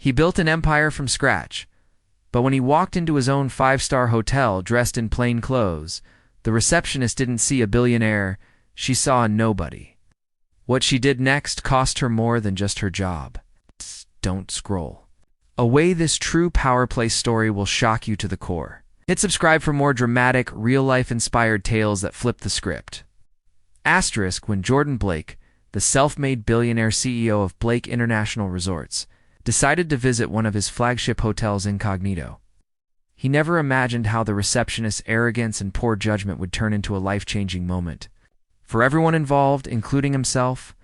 He built an empire from scratch, but when he walked into his own five-star hotel dressed in plain clothes, the receptionist didn't see a billionaire, she saw a nobody. What she did next cost her more than just her job. Don't scroll away. This true power play story will shock you to the core. Hit subscribe for more dramatic, real-life inspired tales that flip the script. Asterisk when Jordan Blake, the self-made billionaire CEO of Blake International Resorts, decided to visit one of his flagship hotels incognito. He never imagined how the receptionist's arrogance and poor judgment would turn into a life-changing moment. For everyone involved, including himself,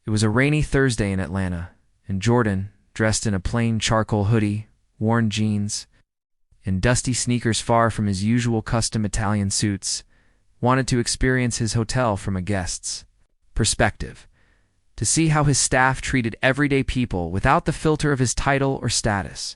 it was a rainy Thursday in Atlanta, and Jordan, dressed in a plain charcoal hoodie, worn jeans, and dusty sneakers far from his usual custom Italian suits, wanted to experience his hotel from a guest's perspective, to see how his staff treated everyday people without the filter of his title or status.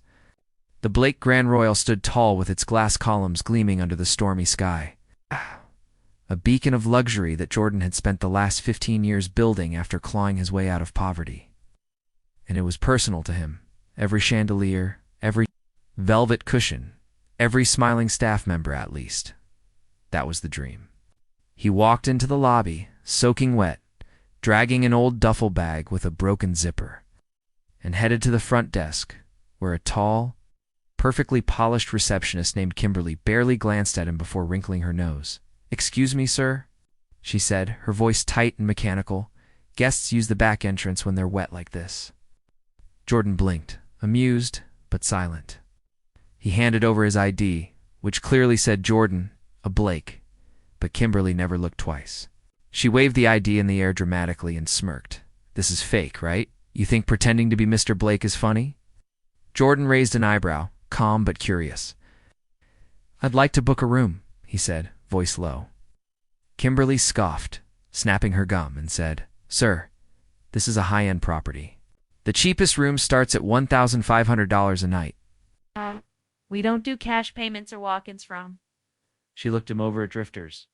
The Blake Grand Royal stood tall with its glass columns gleaming under the stormy sky. A beacon of luxury that Jordan had spent the last 15 years building after clawing his way out of poverty. And it was personal to him. Every chandelier, every velvet cushion, every smiling staff member at least. That was the dream. He walked into the lobby, soaking wet, dragging an old duffel bag with a broken zipper, and headed to the front desk, where a tall, perfectly polished receptionist named Kimberly barely glanced at him before wrinkling her nose. "Excuse me, sir," she said, her voice tight and mechanical. "Guests use the back entrance when they're wet like this." Jordan blinked, amused but silent. He handed over his ID, which clearly said Jordan, a Blake, but Kimberly never looked twice. She waved the ID in the air dramatically and smirked. "This is fake, right? You think pretending to be Mr. Blake is funny?" Jordan raised an eyebrow, calm but curious. "I'd like to book a room," he said, voice low. Kimberly scoffed, snapping her gum, and said, "Sir, this is a high-end property. The cheapest room starts at $1,500 a night." We don't do cash payments or walk-ins from. She looked him over at Drifters.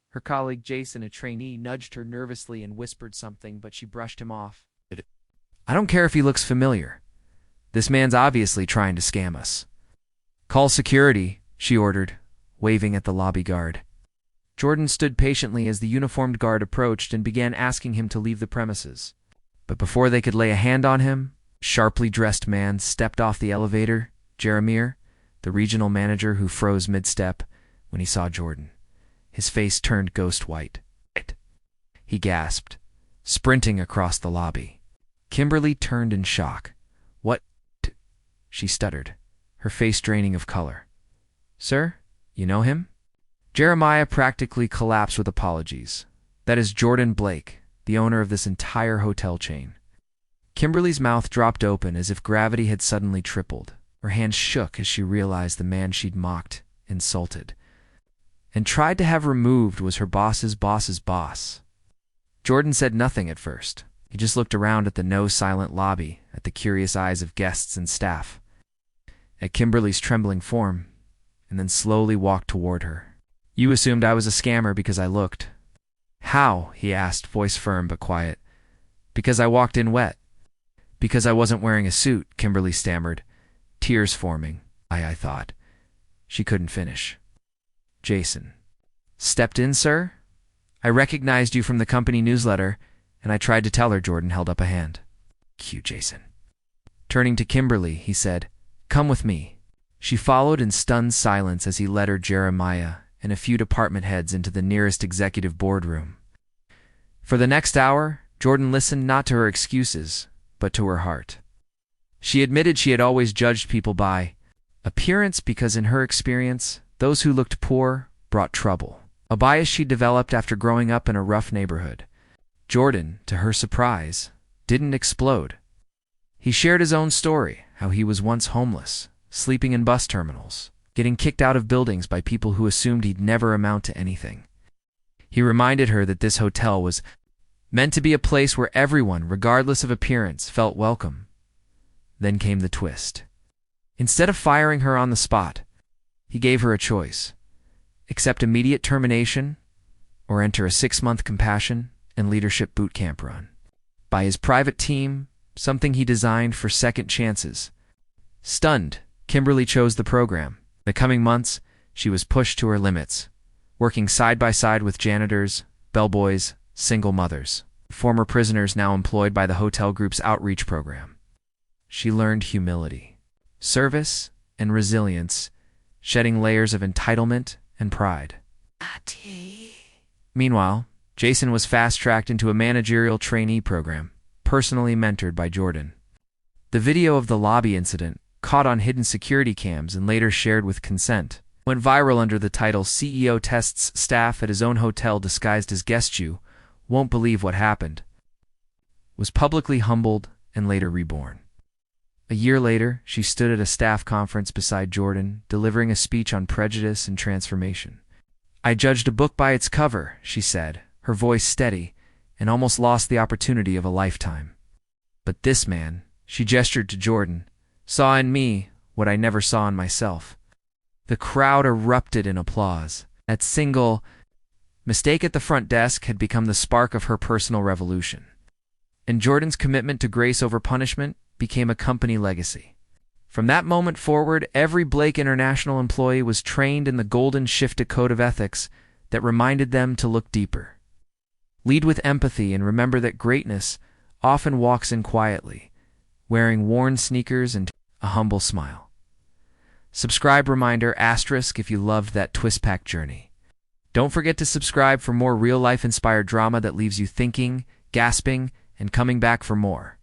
Her colleague Jason, a trainee, nudged her nervously and whispered something, but she brushed him off. "I don't care if he looks familiar. This man's obviously trying to scam us." "Call security," she ordered, waving at the lobby guard. Jordan stood patiently as the uniformed guard approached and began asking him to leave the premises. But before they could lay a hand on him, a sharply dressed man stepped off the elevator, Jeremiah, the regional manager, who froze mid-step when he saw Jordan. His face turned ghost white. He gasped, sprinting across the lobby. Kimberly turned in shock. "What?" she stuttered, her face draining of color. "Sir, you know him?" Jeremiah practically collapsed with apologies. "That is Jordan Blake, the owner of this entire hotel chain." Kimberly's mouth dropped open as if gravity had suddenly tripled. Her hands shook as she realized the man she'd mocked, insulted, and tried to have removed was her boss's boss's boss. Jordan said nothing at first. He just looked around at the no-silent lobby, at the curious eyes of guests and staff, at Kimberly's trembling form, and then slowly walked toward her. "You assumed I was a scammer because I looked." "How?" he asked, voice firm but quiet. "Because I walked in wet." "Because I wasn't wearing a suit," Kimberly stammered, tears forming. I thought. She couldn't finish. "Jason." "Stepped in, sir? I recognized you from the company newsletter, and I tried to tell her." Jordan held up a hand. "Cue Jason." Turning to Kimberly, he said, "Come with me." She followed in stunned silence as he led her, Jeremiah, and a few department heads into the nearest executive boardroom. For the next hour, Jordan listened not to her excuses, but to her heart. She admitted she had always judged people by appearance because, in her experience, those who looked poor brought trouble, a bias she developed after growing up in a rough neighborhood. Jordan, to her surprise, didn't explode. He shared his own story, how he was once homeless, sleeping in bus terminals, getting kicked out of buildings by people who assumed he'd never amount to anything. He reminded her that this hotel was meant to be a place where everyone, regardless of appearance, felt welcome. Then came the twist. Instead of firing her on the spot, he gave her a choice: accept immediate termination or enter a 6-month compassion and leadership boot camp run. By his private team, something he designed for second chances. Stunned, Kimberly chose the program. In the coming months, she was pushed to her limits, working side by side with janitors, bellboys, single mothers, former prisoners now employed by the hotel group's outreach program. She learned humility, service, and resilience, shedding layers of entitlement and pride. Meanwhile, Jason was fast-tracked into a managerial trainee program, personally mentored by Jordan. The video of the lobby incident, caught on hidden security cams and later shared with consent, went viral under the title "CEO tests staff at his own hotel disguised as guest Jew, won't believe what happened," was publicly humbled and later reborn. A year later, she stood at a staff conference beside Jordan, delivering a speech on prejudice and transformation. "I judged a book by its cover," she said, her voice steady, and almost lost the opportunity of a lifetime. "But this man," she gestured to Jordan, "saw in me what I never saw in myself." The crowd erupted in applause. That single mistake at the front desk had become the spark of her personal revolution. And Jordan's commitment to grace over punishment became a company legacy. From that moment forward, every Blake International employee was trained in the golden shifted code of ethics that reminded them to look deeper. Lead with empathy and remember that greatness often walks in quietly, wearing worn sneakers and a humble smile. Subscribe reminder * if you loved that twist-packed journey. Don't forget to subscribe for more real-life inspired drama that leaves you thinking, gasping, and coming back for more.